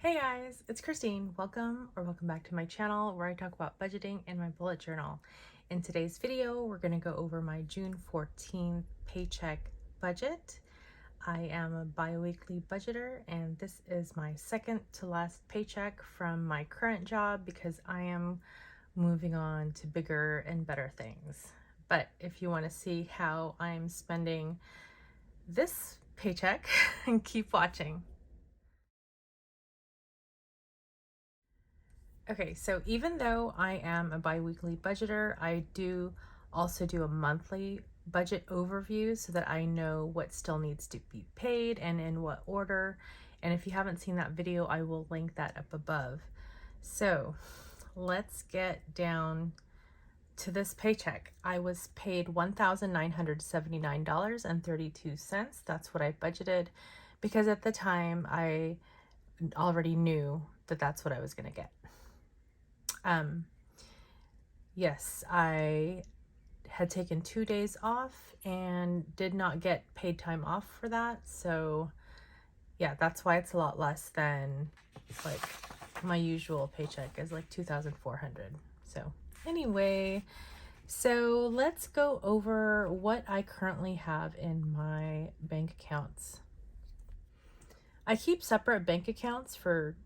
Hey guys, it's Kristine. Welcome back to my channel where I talk about budgeting in my bullet journal. In today's video, we're going to go over my June 14th paycheck budget. I am a bi-weekly budgeter and this is my second to last paycheck from my current job because I am moving on to bigger and better things. But if you want to see how I'm spending this paycheck, keep watching. Okay, so even though I am a bi-weekly budgeter, I do also do a monthly budget overview so that I know what still needs to be paid and in what order. And if you haven't seen that video, I will link that up above. So let's get down to this paycheck. I was paid $1,979.32. That's what I budgeted because at the time I already knew that that's what I was going to get. Yes, I had taken 2 days off and did not get paid time off for that. So yeah, that's why it's a lot less than like my usual paycheck is like 2,400. So anyway, so let's go over what I currently have in my bank accounts. I keep separate bank accounts for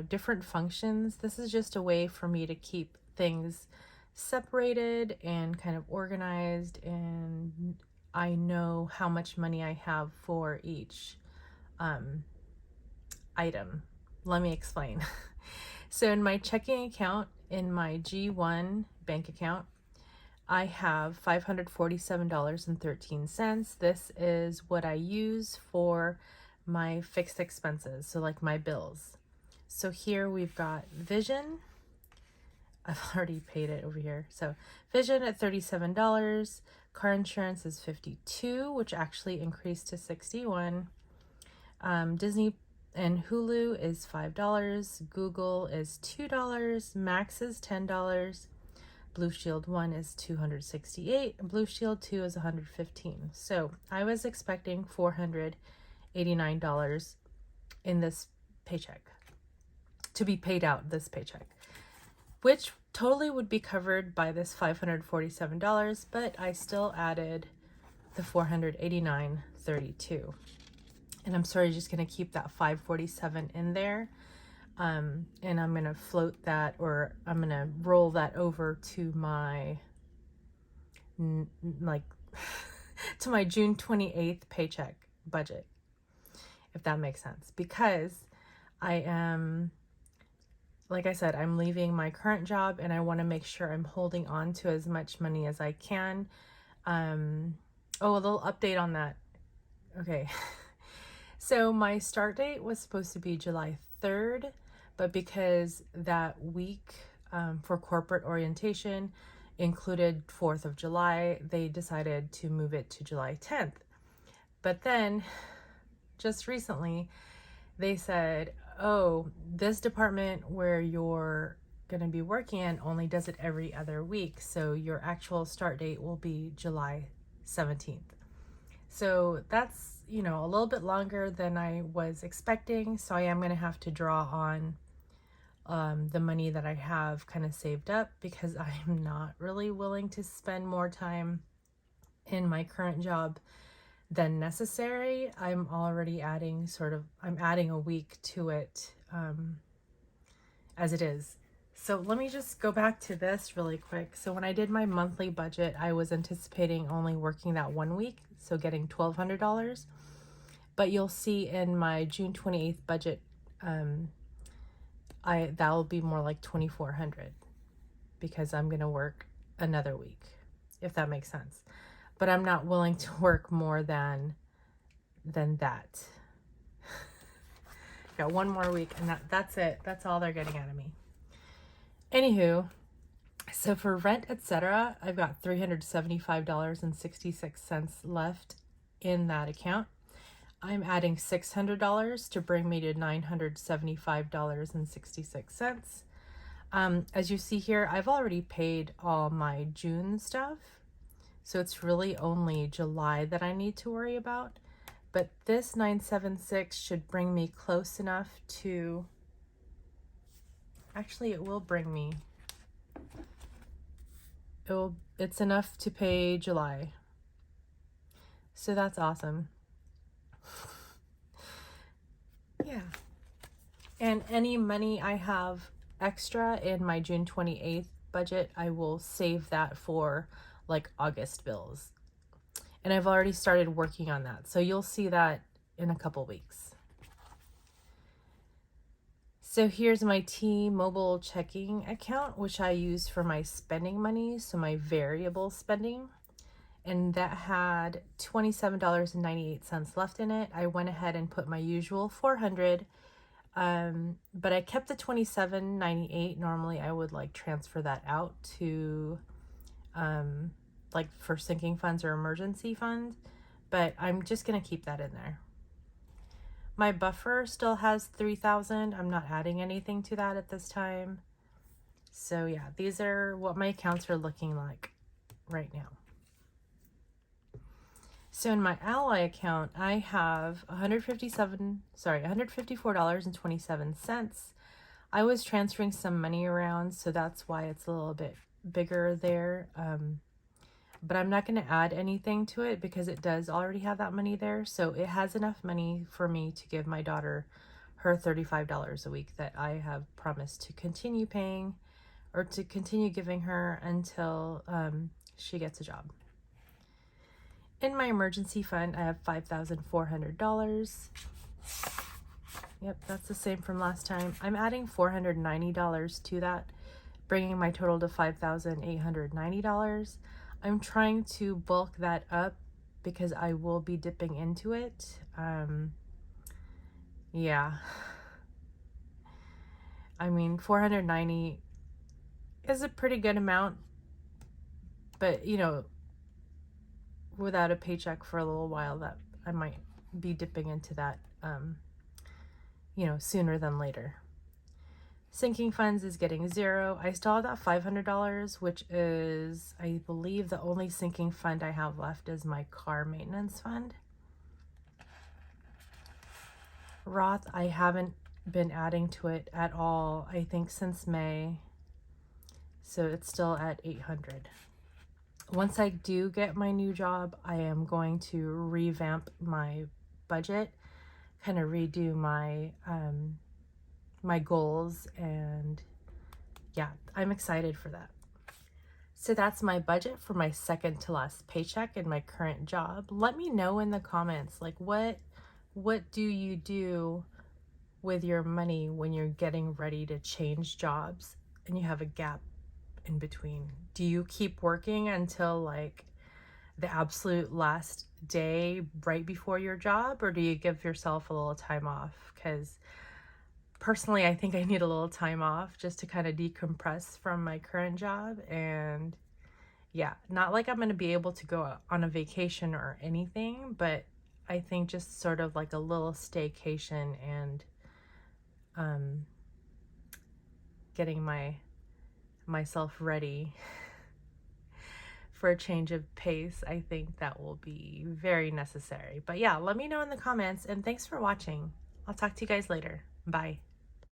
different functions. This is just a way for me to keep things separated and kind of organized, and I know how much money I have for each item. Let me explain. So in my checking account, in my G1 bank account, I have $547.13. This is what I use for my fixed expenses, so like my bills. So here we've got vision. I've already paid it over here. So vision at $37. Car insurance is $52, which actually increased to $61. Disney and Hulu is $5. Google is $2. Max is $10. Blue Shield 1 is $268. Blue Shield 2 is $115. So I was expecting $489 in this paycheck to be paid out this paycheck, which totally would be covered by this $547, but I still added the $489.32. And I'm sorry, just going to keep that $547 in there. And I'm going to float that, or I'm going to roll that over to my, to my June 28th paycheck budget, if that makes sense, because I am, like I said, I'm leaving my current job and I want to make sure I'm holding on to as much money as I can. Oh, a little update on that. Okay. So my start date was supposed to be July 3rd, but because that week for corporate orientation included 4th of July, they decided to move it to July 10th. But then just recently they said, oh, this department where you're going to be working in only does it every other week. So your actual start date will be July 17th. So that's, a little bit longer than I was expecting. So I am going to have to draw on the money that I have kind of saved up because I'm not really willing to spend more time in my current job than necessary. I'm already adding I'm adding a week to it as it is. So let me just go back to this really quick. So when I did my monthly budget, I was anticipating only working that 1 week, so getting $1,200. But you'll see in my June 28th budget, that will be more like $2,400 because I'm going to work another week, if that makes sense. But I'm not willing to work more than that. Got 1 more week and that's it. That's all they're getting out of me. Anywho, so for rent, etc., I've got $375.66 left in that account. I'm adding $600 to bring me to $975.66. As you see here, I've already paid all my June stuff. So it's really only July that I need to worry about. But this 976 should bring me close enough to Actually, it will bring me. It's enough to pay July. So that's awesome. Yeah. And any money I have extra in my June 28th budget, I will save that for like August bills. And I've already started working on that. So you'll see that in a couple weeks. So here's my T-Mobile checking account, which I use for my spending money, so my variable spending. And that had $27.98 left in it. I went ahead and put my usual $400, but I kept the $27.98. Normally I would like transfer that out to like for sinking funds or emergency fund, but I'm just gonna keep that in there. My buffer still has 3,000. I'm not adding anything to that at this time. So yeah, these are what my accounts are looking like right now. So in my Ally account, I have $154.27. I was transferring some money around, so that's why it's a little bit bigger there. But I'm not going to add anything to it because it does already have that money there. So it has enough money for me to give my daughter her $35 a week that I have promised to continue paying, or to continue giving her until she gets a job. In my emergency fund, I have $5,400. Yep, that's the same from last time. I'm adding $490 to that, bringing my total to $5,890. I'm trying to bulk that up because I will be dipping into it. Yeah. I mean, $490 is a pretty good amount, but you know, without a paycheck for a little while, that I might be dipping into that, you know, sooner than later. Sinking funds is getting 0. I still have that $500, which is, I believe, the only sinking fund I have left is my car maintenance fund. Roth, I haven't been adding to it at all, I think, since May. So it's still at 800. Once I do get my new job, I am going to revamp my budget, kind of redo my my goals, and yeah, I'm excited for that. So that's my budget for my second to last paycheck in my current job. Let me know in the comments, like what do you do with your money when you're getting ready to change jobs and you have a gap in between? Do you keep working until like the absolute last day right before your job, or do you give yourself a little time off? Because personally, I think I need a little time off just to kind of decompress from my current job. And yeah, not like I'm going to be able to go on a vacation or anything, but I think just sort of like a little staycation and getting myself ready for a change of pace. I think that will be very necessary. But yeah, let me know in the comments, and thanks for watching. I'll talk to you guys later. Bye.